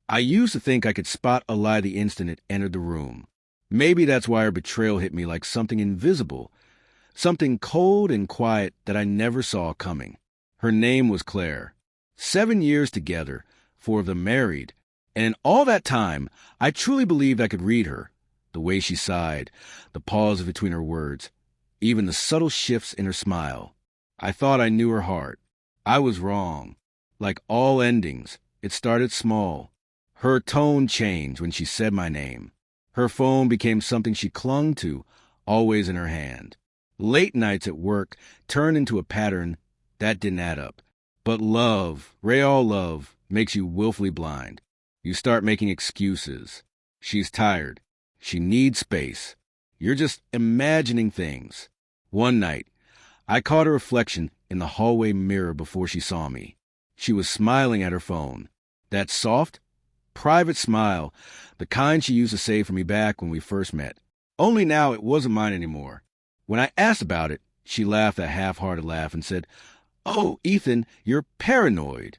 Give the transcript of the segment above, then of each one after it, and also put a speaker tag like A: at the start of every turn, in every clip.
A: I used to think I could spot a lie the instant it entered the room. Maybe that's why her betrayal hit me like something invisible, something cold and quiet that I never saw coming. Her name was Claire. 7 years together, 4 of them married, and in all that time, I truly believed I could read her. The way she sighed, the pause between her words, even the subtle shifts in her smile. I thought I knew her heart. I was wrong. Like all endings, it started small. Her tone changed when she said my name. Her phone became something she clung to, always in her hand. Late nights at work turned into a pattern that didn't add up. But love, real love, makes you willfully blind. You start making excuses. She's tired. She needs space. You're just imagining things. One night, I caught a reflection in the hallway mirror before she saw me. She was smiling at her phone. That soft, private smile, the kind she used to say for me back when we first met. Only now it wasn't mine anymore. When I asked about it, she laughed a half-hearted laugh and said, "Oh, Ethan, you're paranoid."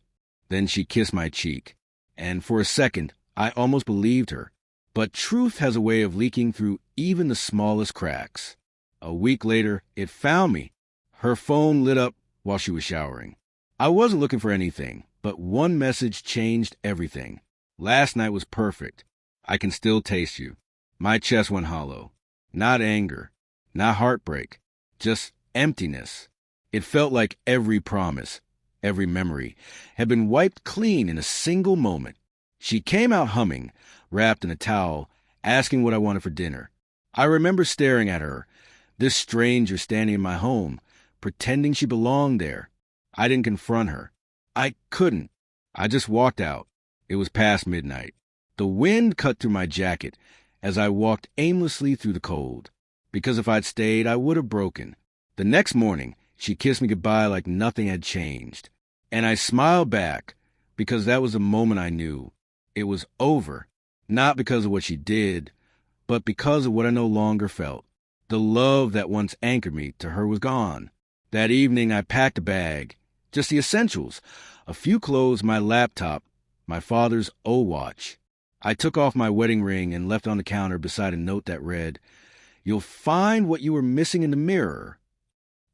A: Then she kissed my cheek. And for a second, I almost believed her. But truth has a way of leaking through even the smallest cracks. A week later, it found me. Her phone lit up while she was showering. I wasn't looking for anything, but one message changed everything. "Last night was perfect. I can still taste you." My chest went hollow. Not anger, not heartbreak, just emptiness. It felt like every promise, every memory, had been wiped clean in a single moment. She came out humming, wrapped in a towel, asking what I wanted for dinner. I remember staring at her, this stranger standing in my home, pretending she belonged there. I didn't confront her. I couldn't. I just walked out. It was past midnight. The wind cut through my jacket as I walked aimlessly through the cold. Because if I'd stayed, I would have broken. The next morning, she kissed me goodbye like nothing had changed. And I smiled back, because that was the moment I knew. It was over, not because of what she did, but because of what I no longer felt. The love that once anchored me to her was gone. That evening, I packed a bag, just the essentials, a few clothes, my laptop, my father's old watch. I took off my wedding ring and left it on the counter beside a note that read, "You'll find what you were missing in the mirror."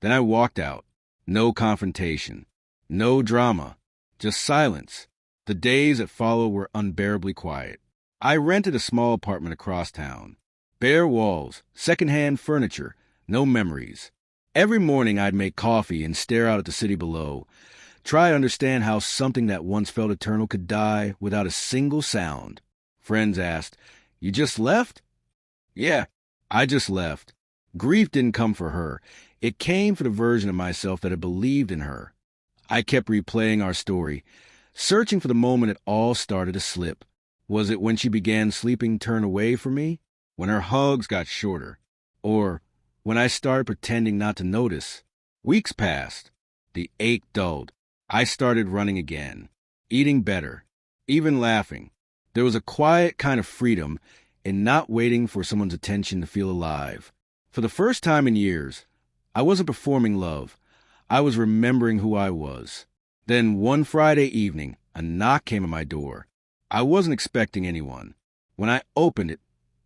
A: Then I walked out. No confrontation, no drama, just silence. The days that followed were unbearably quiet. I rented a small apartment across town. Bare walls, secondhand furniture, no memories. Every morning I'd make coffee and stare out at the city below, try to understand how something that once felt eternal could die without a single sound. Friends asked, "You just left?" Yeah, I just left. Grief didn't come for her. It came for the version of myself that had believed in her. I kept replaying our story, searching for the moment it all started to slip. Was it when she began sleeping turn away from me? When her hugs got shorter? Or when I started pretending not to notice? Weeks passed. The ache dulled. I started running again, eating better, even laughing. There was a quiet kind of freedom in not waiting for someone's attention to feel alive. For the first time in years, I wasn't performing love. I was remembering who I was. Then one Friday evening, a knock came at my door. I wasn't expecting anyone. When I opened it,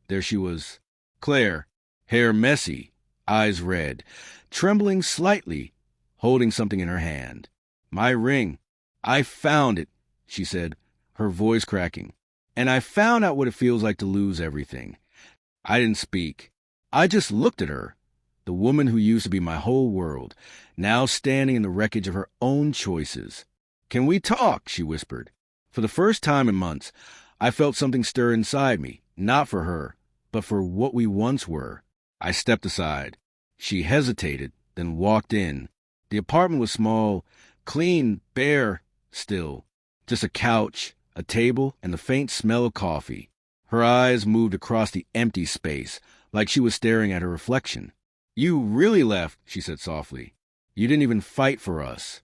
A: there she was. Claire, hair messy, eyes red, trembling slightly, holding something in her hand. "My ring. I found it," she said, her voice cracking. "And I found out what it feels like to lose everything." I didn't speak. I just looked at her, the woman who used to be my whole world, now standing in the wreckage of her own choices. "Can we talk?" she whispered. For the first time in months, I felt something stir inside me, not for her, but for what we once were. I stepped aside. She hesitated, then walked in. The apartment was small, clean, bare, still. Just a couch, a table, and the faint smell of coffee. Her eyes moved across the empty space, like she was staring at her reflection. "You really left," she said softly. "You didn't even fight for us."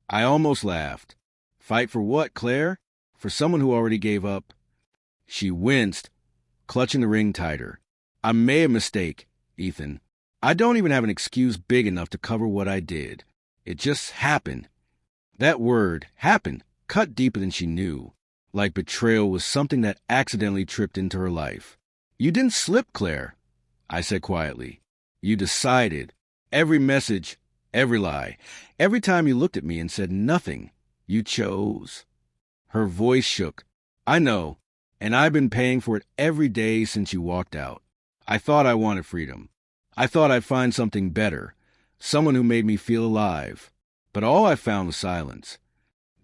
A: I almost laughed. Fight for what, Claire? For someone who already gave up? She winced, clutching the ring tighter. "I made a mistake, Ethan. I don't even have an excuse big enough to cover what I did. It just happened." That word, happened, cut deeper than she knew. like betrayal was something that accidentally tripped into her life. You didn't slip, Claire, I said quietly. You decided. Every message, every lie, every time you looked at me and said nothing, you chose. Her voice shook. I know, and I've been paying for it every day since you walked out. I thought I wanted freedom. I thought I'd find something better, someone who made me feel alive. But all I found was silence.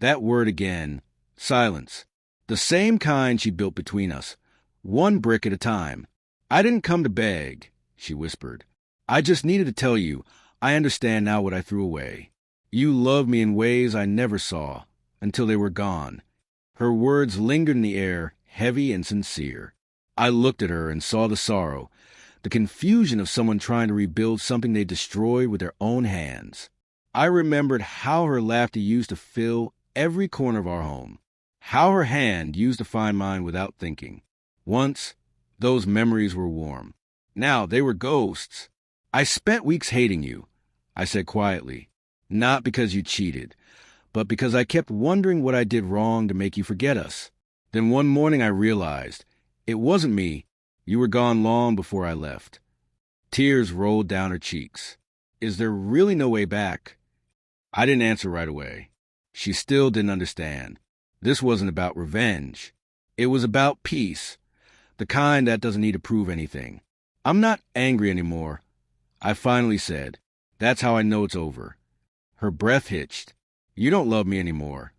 A: That word again, silence. The same kind she built between us, one brick at a time. I didn't come to beg, she whispered. I just needed to tell you, I understand now what I threw away. You loved me in ways I never saw, until they were gone. Her words lingered in the air, heavy and sincere. I looked at her and saw the sorrow, the confusion of someone trying to rebuild something they destroyed with their own hands. I remembered how her laughter used to fill every corner of our home, how her hand used to find mine without thinking. Once, those memories were warm. Now they were ghosts. I spent weeks hating you, I said quietly, not because you cheated, but because I kept wondering what I did wrong to make you forget us. Then one morning I realized it wasn't me. You were gone long before I left. Tears rolled down her cheeks. Is there really no way back? I didn't answer right away. She still didn't understand. This wasn't about revenge. It was about peace, the kind that doesn't need to prove anything. I'm not angry anymore, I finally said. That's how I know it's over. Her breath hitched. You don't love me anymore.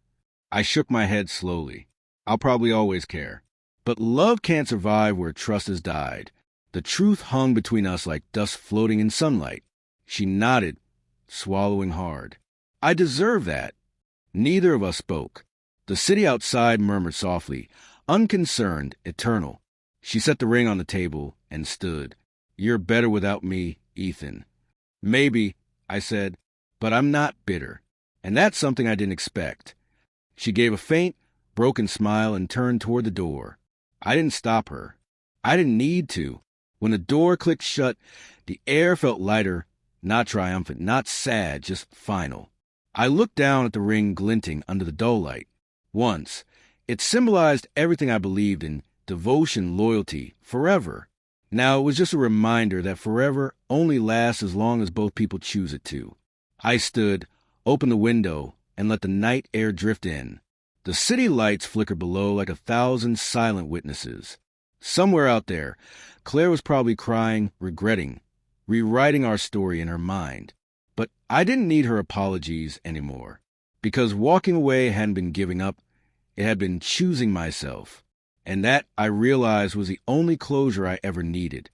A: I shook my head slowly. I'll probably always care. But love can't survive where trust has died. The truth hung between us like dust floating in sunlight. She nodded, swallowing hard. I deserve that. Neither of us spoke. The city outside murmured softly, unconcerned, eternal. She set the ring on the table and stood. You're better without me, Ethan. Maybe, I said, but I'm not bitter. And that's something I didn't expect. She gave a faint, broken smile and turned toward the door. I didn't stop her. I didn't need to. When the door clicked shut, the air felt lighter, not triumphant, not sad, just final. I looked down at the ring glinting under the dull light. Once, it symbolized everything I believed in, devotion, loyalty, forever. Now it was just a reminder that forever only lasts as long as both people choose it to. I stood, opened the window, and let the night air drift in. The city lights flickered below like 1,000 silent witnesses. Somewhere out there, Claire was probably crying, regretting, rewriting our story in her mind. But I didn't need her apologies anymore, because walking away hadn't been giving up, it had been choosing myself. And that, I realized, was the only closure I ever needed.